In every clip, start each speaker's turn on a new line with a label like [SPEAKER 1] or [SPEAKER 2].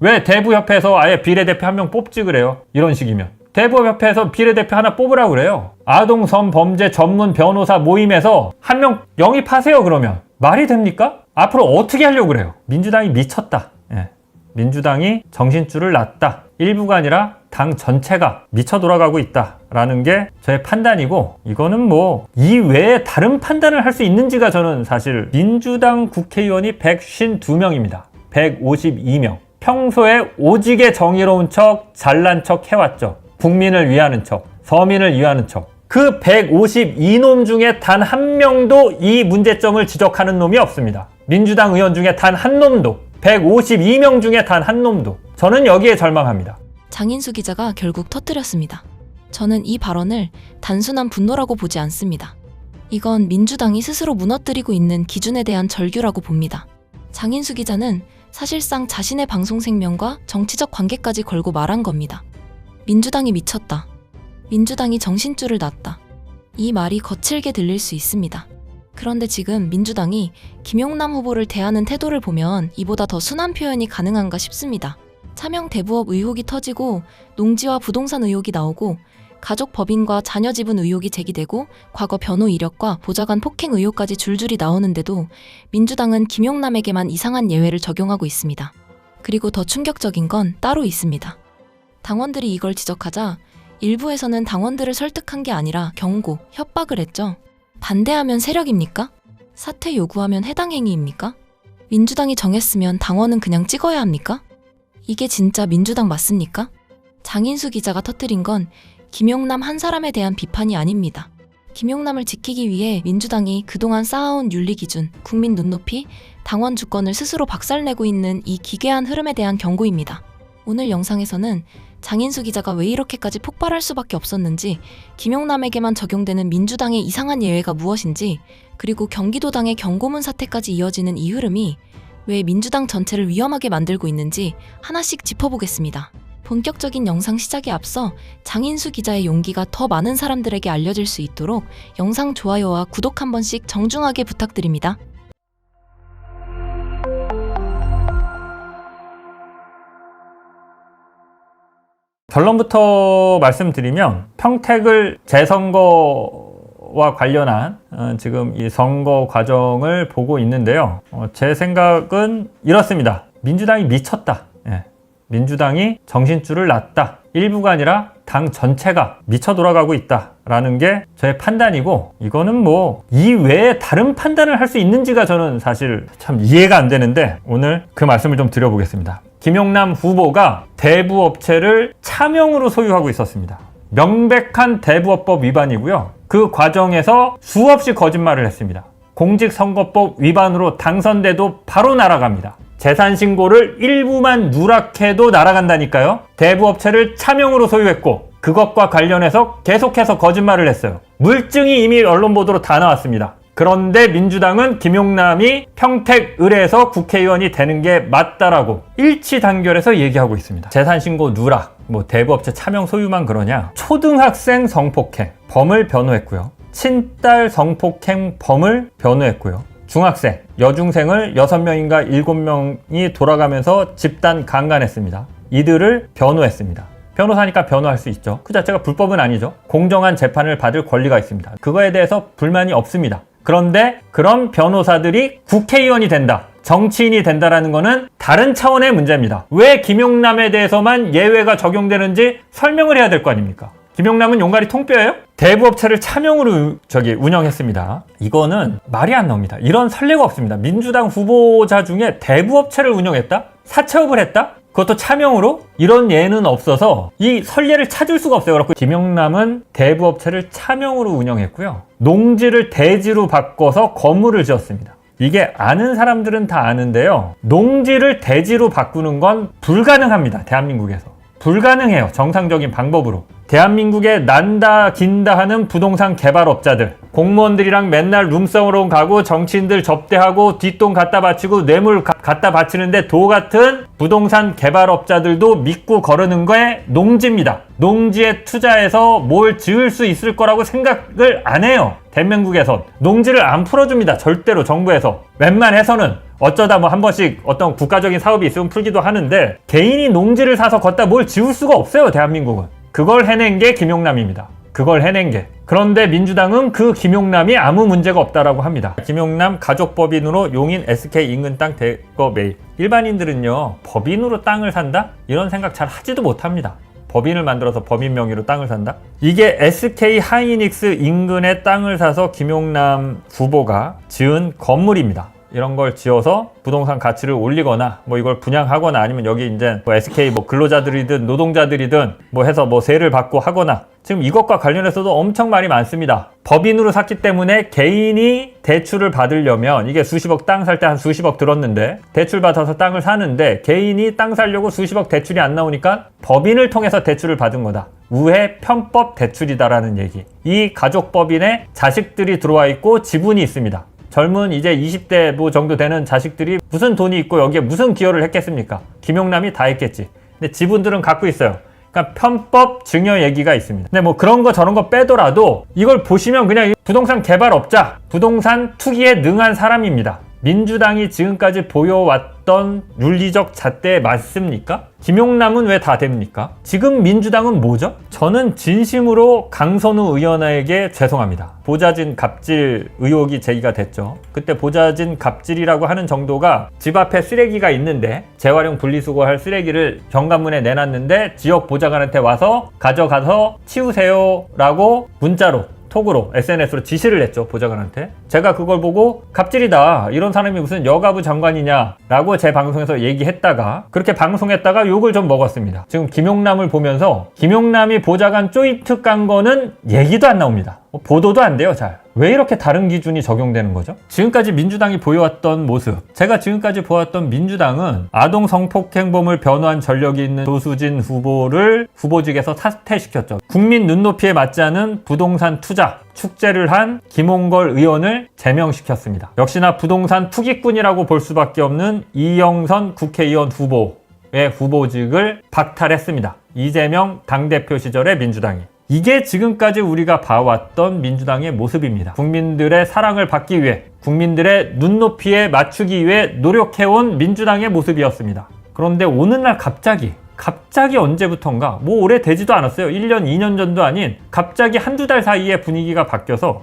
[SPEAKER 1] 왜 대부협회에서 아예 비례대표 한 명 뽑지 그래요? 이런 식이면. 대부협회에서 비례대표 하나 뽑으라고 그래요. 아동성범죄 전문 변호사 모임에서 한 명 영입하세요 그러면. 말이 됩니까? 앞으로 어떻게 하려고 그래요? 민주당이 미쳤다. 예. 민주당이 정신줄을 놨다. 일부가 아니라 당 전체가 미쳐 돌아가고 있다라는 게 저의 판단이고, 이거는 뭐 이외에 다른 판단을 할 수 있는지가 저는 사실. 민주당 국회의원이 152명입니다. 152명. 평소에 오직에 정의로운 척, 잘난 척 해왔죠. 국민을 위하는 척, 서민을 위하는 척. 그 152놈 중에 단 한 명도 이 문제점을 지적하는 놈이 없습니다. 민주당 의원 중에 단 한 놈도, 152명 중에 단 한 놈도. 저는 여기에 절망합니다.
[SPEAKER 2] 장인수 기자가 결국 터뜨렸습니다. 저는 이 발언을 단순한 분노라고 보지 않습니다. 이건 민주당이 스스로 무너뜨리고 있는 기준에 대한 절규라고 봅니다. 장인수 기자는 사실상 자신의 방송 생명과 정치적 관계까지 걸고 말한 겁니다. 민주당이 미쳤다. 민주당이 정신줄을 놨다. 이 말이 거칠게 들릴 수 있습니다. 그런데 지금 민주당이 김용남 후보를 대하는 태도를 보면 이보다 더 순한 표현이 가능한가 싶습니다. 차명 대부업 의혹이 터지고 농지와 부동산 의혹이 나오고 가족 법인과 자녀 지분 의혹이 제기되고 과거 변호 이력과 보좌관 폭행 의혹까지 줄줄이 나오는데도 민주당은 김용남에게만 이상한 예외를 적용하고 있습니다. 그리고 더 충격적인 건 따로 있습니다. 당원들이 이걸 지적하자 일부에서는 당원들을 설득한 게 아니라 경고, 협박을 했죠. 반대하면 세력입니까? 사퇴 요구하면 해당 행위입니까? 민주당이 정했으면 당원은 그냥 찍어야 합니까? 이게 진짜 민주당 맞습니까? 장인수 기자가 터뜨린 건 김용남 한 사람에 대한 비판이 아닙니다. 김용남을 지키기 위해 민주당이 그동안 쌓아온 윤리기준, 국민 눈높이, 당원 주권을 스스로 박살내고 있는 이 기괴한 흐름에 대한 경고입니다. 오늘 영상에서는 장인수 기자가 왜 이렇게까지 폭발할 수밖에 없었는지, 김용남에게만 적용되는 민주당의 이상한 예외가 무엇인지, 그리고 경기도당의 경고문 사태까지 이어지는 이 흐름이 왜 민주당 전체를 위험하게 만들고 있는지 하나씩 짚어보겠습니다. 본격적인 영상 시작에 앞서 장인수 기자의 용기가 더 많은 사람들에게 알려질 수 있도록 영상 좋아요와 구독 한 번씩 정중하게 부탁드립니다.
[SPEAKER 1] 결론부터 말씀드리면, 평택을 재선거와 관련한 지금 이 선거 과정을 보고 있는데요. 제 생각은 이렇습니다. 민주당이 미쳤다. 예. 민주당이 정신줄을 놨다. 일부가 아니라 당 전체가 미쳐 돌아가고 있다라는 게 저의 판단이고, 이거는 뭐 이외에 다른 판단을 할 수 있는지가 저는 사실 참 이해가 안 되는데, 오늘 그 말씀을 좀 드려보겠습니다. 김용남 후보가 대부업체를 차명으로 소유하고 있었습니다. 명백한 대부업법 위반이고요. 그 과정에서 수없이 거짓말을 했습니다. 공직선거법 위반으로 당선돼도 바로 날아갑니다. 재산신고를 일부만 누락해도 날아간다니까요. 대부업체를 차명으로 소유했고 그것과 관련해서 계속해서 거짓말을 했어요. 물증이 이미 언론 보도로 다 나왔습니다. 그런데 민주당은 김용남이 평택 의뢰에서 국회의원이 되는 게 맞다라고 일치 단결해서 얘기하고 있습니다. 재산신고 누락, 대부업체 차명 소유만 그러냐. 초등학생 성폭행 범을 변호했고요. 친딸 성폭행 범을 변호했고요. 중학생, 여중생을 6명인가 7명이 돌아가면서 집단 강간했습니다. 이들을 변호했습니다. 변호사니까 변호할 수 있죠. 그 자체가 불법은 아니죠. 공정한 재판을 받을 권리가 있습니다. 그거에 대해서 불만이 없습니다. 그런데 그런 변호사들이 국회의원이 된다, 정치인이 된다라는 거는 다른 차원의 문제입니다. 왜 김용남에 대해서만 예외가 적용되는지 설명을 해야 될 거 아닙니까? 김용남은 용가리 통뼈예요? 대부업체를 차명으로 운영했습니다. 이거는 말이 안 나옵니다. 이런 선례가 없습니다. 민주당 후보자 중에 대부업체를 운영했다? 사채업을 했다? 그것도 차명으로? 이런 예는 없어서 이 선례를 찾을 수가 없어요. 그래서 김용남은 대부업체를 차명으로 운영했고요. 농지를 대지로 바꿔서 건물을 지었습니다. 이게 아는 사람들은 다 아는데요. 농지를 대지로 바꾸는 건 불가능합니다. 대한민국에서. 불가능해요. 정상적인 방법으로. 대한민국에 난다 긴다 하는 부동산 개발업자들, 공무원들이랑 맨날 룸싸움으로 가고 정치인들 접대하고 뒷돈 갖다 바치고 뇌물 갖다 바치는데 도 같은 부동산 개발업자들도 믿고 거르는 거에 농지입니다. 농지에 투자해서 뭘 지을 수 있을 거라고 생각을 안 해요. 대한민국에선 농지를 안 풀어줍니다. 절대로 정부에서. 웬만해서는 어쩌다 뭐 한 번씩 어떤 국가적인 사업이 있으면 풀기도 하는데 개인이 농지를 사서 걷다 뭘 지을 수가 없어요. 대한민국은. 그걸 해낸 게 김용남입니다. 그걸 해낸 게. 그런데 민주당은 그 김용남이 아무 문제가 없다라고 합니다. 김용남 가족법인으로 용인 SK 인근 땅 대거 매입. 일반인들은요, 법인으로 땅을 산다? 이런 생각 잘 하지도 못합니다. 법인을 만들어서 법인 명의로 땅을 산다? 이게 SK 하이닉스 인근에 땅을 사서 김용남 후보가 지은 건물입니다. 이런 걸 지어서 부동산 가치를 올리거나 뭐 이걸 분양하거나 아니면 여기 이제 뭐 SK 뭐 근로자들이든 노동자들이든 뭐 해서 뭐 세를 받고 하거나 지금 이것과 관련해서도 엄청 말이 많습니다. 법인으로 샀기 때문에 개인이 대출을 받으려면 이게 수십억 땅 살 때 한 수십억 들었는데 대출 받아서 땅을 사는데 개인이 땅 사려고 수십억 대출이 안 나오니까 법인을 통해서 대출을 받은 거다. 우회 편법 대출이다라는 얘기. 이 가족법인에 자식들이 들어와 있고 지분이 있습니다. 젊은 이제 20대 뭐 정도 되는 자식들이 무슨 돈이 있고 여기에 무슨 기여를 했겠습니까? 김용남이 다 했겠지. 근데 지분들은 갖고 있어요. 그러니까 편법 증여 얘기가 있습니다. 근데 뭐 그런 거 저런 거 빼더라도 이걸 보시면 그냥 부동산 개발업자, 부동산 투기에 능한 사람입니다. 민주당이 지금까지 보여왔던 윤리적 잣대에 맞습니까? 김용남은 왜 다 됩니까? 지금 민주당은 뭐죠? 저는 진심으로 강선우 의원에게 죄송합니다. 보좌진 갑질 의혹이 제기가 됐죠. 그때 보좌진 갑질이라고 하는 정도가 집 앞에 쓰레기가 있는데 재활용 분리수거할 쓰레기를 현관문에 내놨는데 지역 보좌관한테 와서 가져가서 치우세요 라고 문자로 톡으로 SNS로 지시를 했죠. 보좌관한테. 제가 그걸 보고 갑질이다. 이런 사람이 무슨 여가부 장관이냐 라고 제 방송에서 얘기했다가 그렇게 방송했다가 욕을 좀 먹었습니다. 지금 김용남을 보면서 김용남이 보좌관 쪼이트 깐 거는 얘기도 안 나옵니다. 보도도 안 돼요. 잘. 왜 이렇게 다른 기준이 적용되는 거죠? 지금까지 민주당이 보여왔던 모습, 제가 지금까지 보았던 민주당은 아동 성폭행범을 변호한 전력이 있는 조수진 후보를 후보직에서 사퇴시켰죠. 국민 눈높이에 맞지 않은 부동산 투자 축제를 한 김홍걸 의원을 제명시켰습니다. 역시나 부동산 투기꾼이라고 볼 수밖에 없는 이영선 국회의원 후보의 후보직을 박탈했습니다. 이재명 당대표 시절의 민주당이. 이게 지금까지 우리가 봐왔던 민주당의 모습입니다. 국민들의 사랑을 받기 위해, 국민들의 눈높이에 맞추기 위해 노력해온 민주당의 모습이었습니다. 그런데 오느 날 갑자기 언제부턴가 뭐 오래되지도 않았어요. 1년, 2년 전도 아닌 갑자기 한두 달 사이에 분위기가 바뀌어서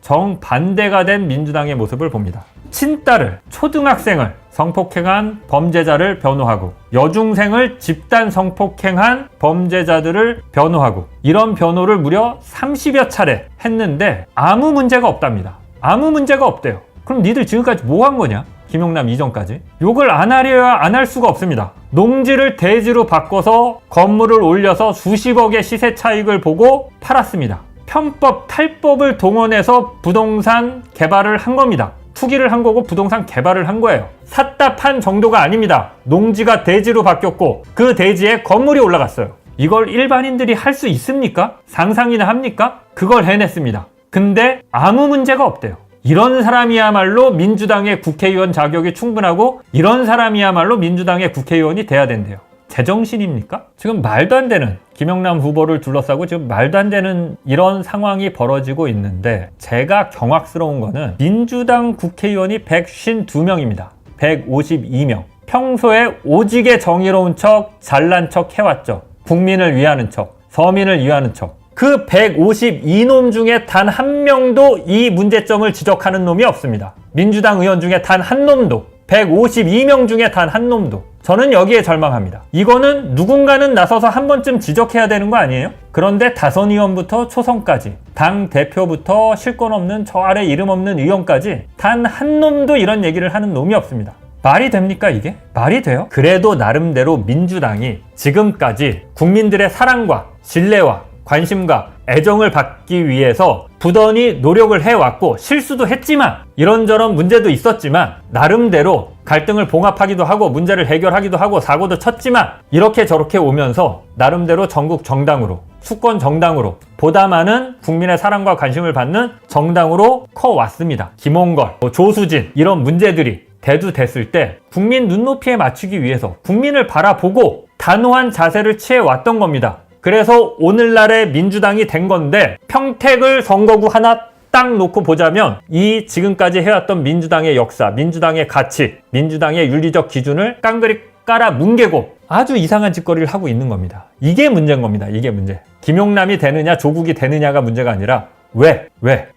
[SPEAKER 1] 정반대가 된 민주당의 모습을 봅니다. 친딸을, 초등학생을 성폭행한 범죄자를 변호하고 여중생을 집단 성폭행한 범죄자들을 변호하고 이런 변호를 무려 30여 차례 했는데 아무 문제가 없답니다. 아무 문제가 없대요. 그럼 니들 지금까지 뭐 한 거냐? 김용남 이전까지. 욕을 안 하려야 안 할 수가 없습니다. 농지를 대지로 바꿔서 건물을 올려서 수십억의 시세 차익을 보고 팔았습니다. 편법, 탈법을 동원해서 부동산 개발을 한 겁니다. 투기를 한 거고 부동산 개발을 한 거예요. 샀다 판 정도가 아닙니다. 농지가 대지로 바뀌었고 그 대지에 건물이 올라갔어요. 이걸 일반인들이 할 수 있습니까? 상상이나 합니까? 그걸 해냈습니다. 근데 아무 문제가 없대요. 이런 사람이야말로 민주당의 국회의원 자격이 충분하고 이런 사람이야말로 민주당의 국회의원이 돼야 된대요. 제정신입니까? 지금 말도 안 되는 김용남 후보를 둘러싸고 지금 말도 안 되는 이런 상황이 벌어지고 있는데 제가 경악스러운 거는 민주당 국회의원이 152명입니다. 152명. 평소에 오직에 정의로운 척, 잘난 척 해왔죠. 국민을 위하는 척, 서민을 위하는 척. 그 152놈 중에 단 한 명도 이 문제점을 지적하는 놈이 없습니다. 민주당 의원 중에 단 한 놈도, 152명 중에 단 한 놈도. 저는 여기에 절망합니다. 이거는 누군가는 나서서 한 번쯤 지적해야 되는 거 아니에요? 그런데 다선 의원부터 초선까지, 당 대표부터 실권 없는 저 아래 이름 없는 의원까지 단 한 놈도 이런 얘기를 하는 놈이 없습니다. 말이 됩니까 이게? 말이 돼요? 그래도 나름대로 민주당이 지금까지 국민들의 사랑과 신뢰와 관심과 애정을 받기 위해서 부단히 노력을 해왔고 실수도 했지만 이런저런 문제도 있었지만 나름대로 갈등을 봉합하기도 하고 문제를 해결하기도 하고 사고도 쳤지만 이렇게 저렇게 오면서 나름대로 전국 정당으로, 수권 정당으로, 보다 많은 국민의 사랑과 관심을 받는 정당으로 커왔습니다. 김홍걸, 조수진 이런 문제들이 대두됐을 때 국민 눈높이에 맞추기 위해서 국민을 바라보고 단호한 자세를 취해왔던 겁니다. 그래서 오늘날의 민주당이 된 건데, 평택을 선거구 하나 딱 놓고 보자면 이 지금까지 해왔던 민주당의 역사, 민주당의 가치, 민주당의 윤리적 기준을 깡그리 깔아 뭉개고 아주 이상한 짓거리를 하고 있는 겁니다. 이게 문제인 겁니다. 이게 문제. 김용남이 되느냐 조국이 되느냐가 문제가 아니라 왜?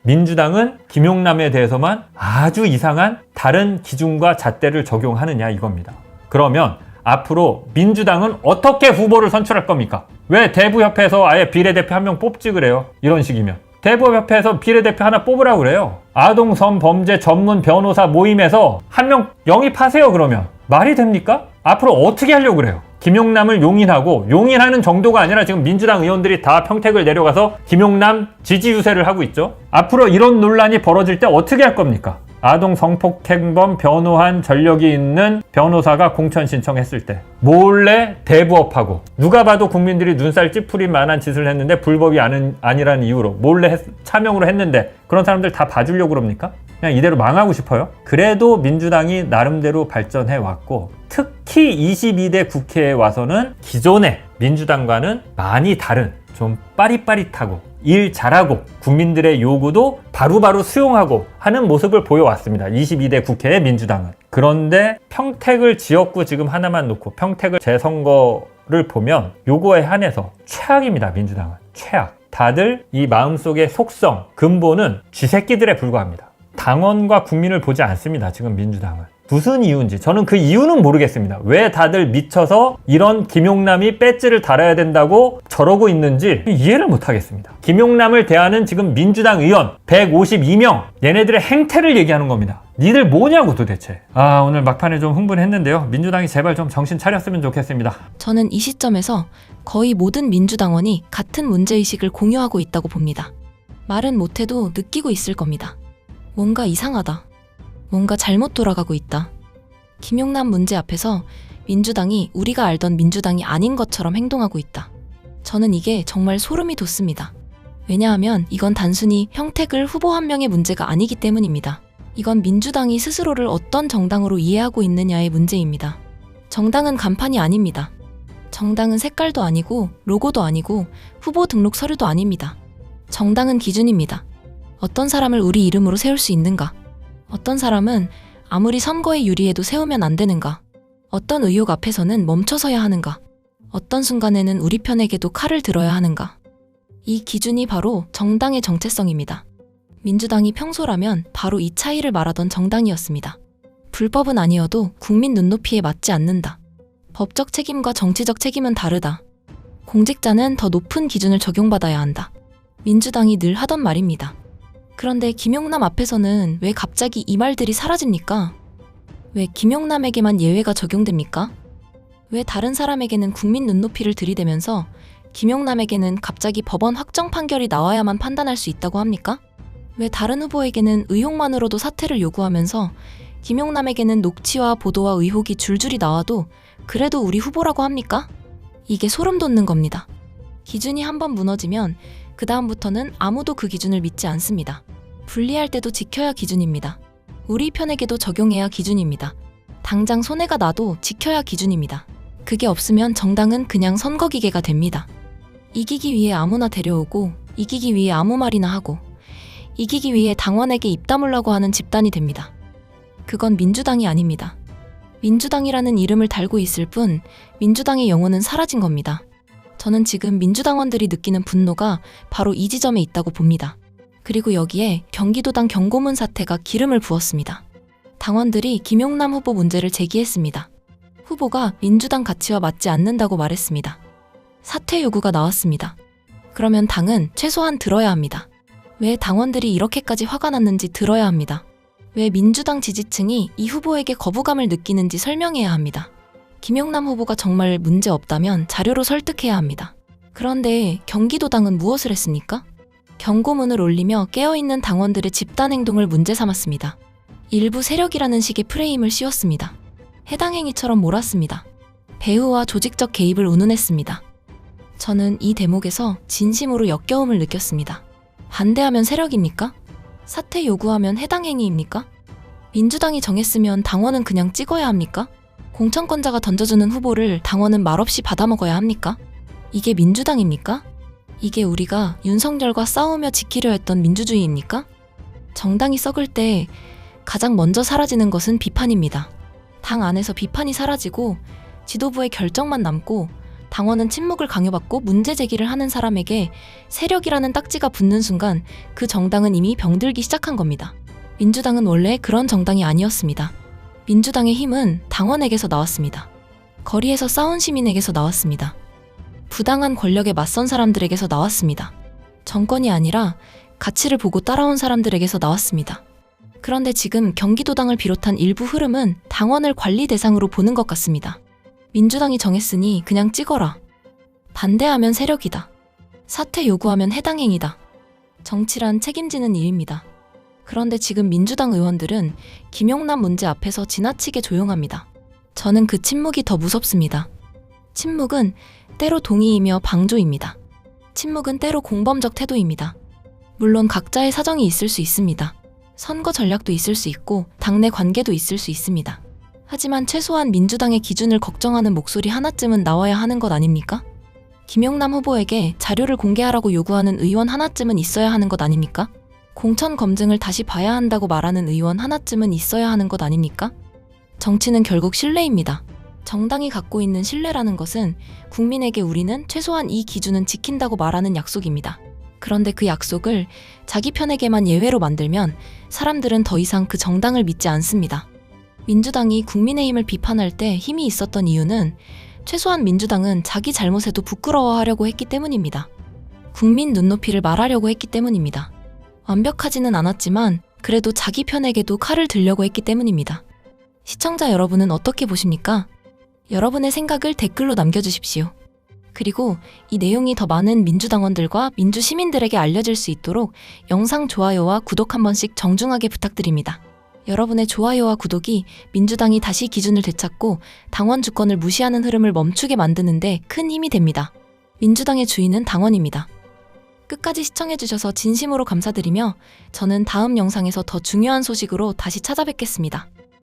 [SPEAKER 1] 민주당은 김용남에 대해서만 아주 이상한 다른 기준과 잣대를 적용하느냐 이겁니다. 그러면 앞으로 민주당은 어떻게 후보를 선출할 겁니까? 왜 대부협회에서 아예 비례대표 한 명 뽑지 그래요? 이런 식이면. 대부협회에서 비례대표 하나 뽑으라고 그래요. 아동성범죄 전문 변호사 모임에서 한 명 영입하세요 그러면. 말이 됩니까? 앞으로 어떻게 하려고 그래요? 김용남을 용인하고, 용인하는 정도가 아니라 지금 민주당 의원들이 다 평택을 내려가서 김용남 지지 유세를 하고 있죠. 앞으로 이런 논란이 벌어질 때 어떻게 할 겁니까? 아동 성폭행범 변호한 전력이 있는 변호사가 공천 신청했을 때 몰래 대부업하고, 누가 봐도 국민들이 눈살 찌푸릴 만한 짓을 했는데 불법이 아니라는 이유로 몰래 차명으로 했는데 그런 사람들 다 봐주려고 그럽니까? 그냥 이대로 망하고 싶어요? 그래도 민주당이 나름대로 발전해 왔고, 특히 22대 국회에 와서는 기존의 민주당과는 많이 다른, 좀 빠릿빠릿하고 일 잘하고 국민들의 요구도 바로바로 수용하고 하는 모습을 보여왔습니다. 22대 국회의 민주당은. 그런데 평택을 지역구 지금 하나만 놓고 평택을 재선거를 보면 요거에 한해서 최악입니다. 민주당은. 최악. 다들 이 마음속의 속성, 근본은 쥐새끼들에 불과합니다. 당원과 국민을 보지 않습니다. 지금 민주당은. 무슨 이유인지 저는 그 이유는 모르겠습니다. 왜 다들 미쳐서 이런 김용남이 배지를 달아야 된다고 저러고 있는지 이해를 못하겠습니다. 김용남을 대하는 지금 민주당 의원 152명, 얘네들의 행태를 얘기하는 겁니다. 니들 뭐냐고 도대체. 오늘 막판에 좀 흥분했는데요. 민주당이 제발 좀 정신 차렸으면 좋겠습니다.
[SPEAKER 2] 저는 이 시점에서 거의 모든 민주당원이 같은 문제의식을 공유하고 있다고 봅니다. 말은 못해도 느끼고 있을 겁니다. 뭔가 이상하다. 뭔가 잘못 돌아가고 있다. 김용남 문제 앞에서 민주당이 우리가 알던 민주당이 아닌 것처럼 행동하고 있다. 저는 이게 정말 소름이 돋습니다. 왜냐하면 이건 단순히 평택을 후보 한 명의 문제가 아니기 때문입니다. 이건 민주당이 스스로를 어떤 정당으로 이해하고 있느냐의 문제입니다. 정당은 간판이 아닙니다. 정당은 색깔도 아니고 로고도 아니고 후보 등록 서류도 아닙니다. 정당은 기준입니다. 어떤 사람을 우리 이름으로 세울 수 있는가? 어떤 사람은 아무리 선거에 유리해도 세우면 안 되는가? 어떤 의혹 앞에서는 멈춰서야 하는가? 어떤 순간에는 우리 편에게도 칼을 들어야 하는가? 이 기준이 바로 정당의 정체성입니다. 민주당이 평소라면 바로 이 차이를 말하던 정당이었습니다. 불법은 아니어도 국민 눈높이에 맞지 않는다. 법적 책임과 정치적 책임은 다르다. 공직자는 더 높은 기준을 적용받아야 한다. 민주당이 늘 하던 말입니다. 그런데 김용남 앞에서는 왜 갑자기 이 말들이 사라집니까? 왜 김용남에게만 예외가 적용됩니까? 왜 다른 사람에게는 국민 눈높이를 들이대면서 김용남에게는 갑자기 법원 확정 판결이 나와야만 판단할 수 있다고 합니까? 왜 다른 후보에게는 의혹만으로도 사퇴를 요구하면서 김용남에게는 녹취와 보도와 의혹이 줄줄이 나와도 그래도 우리 후보라고 합니까? 이게 소름 돋는 겁니다. 기준이 한번 무너지면 그 다음부터는 아무도 그 기준을 믿지 않습니다. 분리할 때도 지켜야 기준입니다. 우리 편에게도 적용해야 기준입니다. 당장 손해가 나도 지켜야 기준입니다. 그게 없으면 정당은 그냥 선거기계가 됩니다. 이기기 위해 아무나 데려오고, 이기기 위해 아무 말이나 하고, 이기기 위해 당원에게 입 다물라고 하는 집단이 됩니다. 그건 민주당이 아닙니다. 민주당이라는 이름을 달고 있을 뿐 민주당의 영혼은 사라진 겁니다. 저는 지금 민주당원들이 느끼는 분노가 바로 이 지점에 있다고 봅니다. 그리고 여기에 경기도당 경고문 사태가 기름을 부었습니다. 당원들이 김용남 후보 문제를 제기했습니다. 후보가 민주당 가치와 맞지 않는다고 말했습니다. 사퇴 요구가 나왔습니다. 그러면 당은 최소한 들어야 합니다. 왜 당원들이 이렇게까지 화가 났는지 들어야 합니다. 왜 민주당 지지층이 이 후보에게 거부감을 느끼는지 설명해야 합니다. 김용남 후보가 정말 문제 없다면 자료로 설득해야 합니다. 그런데 경기도당은 무엇을 했습니까? 경고문을 올리며 깨어있는 당원들의 집단 행동을 문제 삼았습니다. 일부 세력이라는 식의 프레임을 씌웠습니다. 해당 행위처럼 몰았습니다. 배후와 조직적 개입을 운운했습니다. 저는 이 대목에서 진심으로 역겨움을 느꼈습니다. 반대하면 세력입니까? 사퇴 요구하면 해당 행위입니까? 민주당이 정했으면 당원은 그냥 찍어야 합니까? 공천권자가 던져주는 후보를 당원은 말없이 받아먹어야 합니까? 이게 민주당입니까? 이게 우리가 윤석열과 싸우며 지키려 했던 민주주의입니까? 정당이 썩을 때 가장 먼저 사라지는 것은 비판입니다. 당 안에서 비판이 사라지고 지도부의 결정만 남고 당원은 침묵을 강요받고 문제 제기를 하는 사람에게 세력이라는 딱지가 붙는 순간 그 정당은 이미 병들기 시작한 겁니다. 민주당은 원래 그런 정당이 아니었습니다. 민주당의 힘은 당원에게서 나왔습니다. 거리에서 싸운 시민에게서 나왔습니다. 부당한 권력에 맞선 사람들에게서 나왔습니다. 정권이 아니라 가치를 보고 따라온 사람들에게서 나왔습니다. 그런데 지금 경기도당을 비롯한 일부 흐름은 당원을 관리 대상으로 보는 것 같습니다. 민주당이 정했으니 그냥 찍어라. 반대하면 세력이다. 사퇴 요구하면 해당 행위다. 정치란 책임지는 일입니다. 그런데 지금 민주당 의원들은 김용남 문제 앞에서 지나치게 조용합니다. 저는 그 침묵이 더 무섭습니다. 침묵은 때로 동의이며 방조입니다. 침묵은 때로 공범적 태도입니다. 물론 각자의 사정이 있을 수 있습니다. 선거 전략도 있을 수 있고 당내 관계도 있을 수 있습니다. 하지만 최소한 민주당의 기준을 걱정하는 목소리 하나쯤은 나와야 하는 것 아닙니까? 김용남 후보에게 자료를 공개하라고 요구하는 의원 하나쯤은 있어야 하는 것 아닙니까? 공천 검증을 다시 봐야 한다고 말하는 의원 하나쯤은 있어야 하는 것 아닙니까? 정치는 결국 신뢰입니다. 정당이 갖고 있는 신뢰라는 것은 국민에게 우리는 최소한 이 기준은 지킨다고 말하는 약속입니다. 그런데 그 약속을 자기 편에게만 예외로 만들면 사람들은 더 이상 그 정당을 믿지 않습니다. 민주당이 국민의힘을 비판할 때 힘이 있었던 이유는 최소한 민주당은 자기 잘못에도 부끄러워하려고 했기 때문입니다. 국민 눈높이를 말하려고 했기 때문입니다. 완벽하지는 않았지만 그래도 자기 편에게도 칼을 들려고 했기 때문입니다. 시청자 여러분은 어떻게 보십니까? 여러분의 생각을 댓글로 남겨주십시오. 그리고 이 내용이 더 많은 민주당원들과 민주시민들에게 알려질 수 있도록 영상 좋아요와 구독 한 번씩 정중하게 부탁드립니다. 여러분의 좋아요와 구독이 민주당이 다시 기준을 되찾고 당원 주권을 무시하는 흐름을 멈추게 만드는데 큰 힘이 됩니다. 민주당의 주인은 당원입니다. 끝까지 시청해주셔서 진심으로 감사드리며 저는 다음 영상에서 더 중요한 소식으로 다시 찾아뵙겠습니다.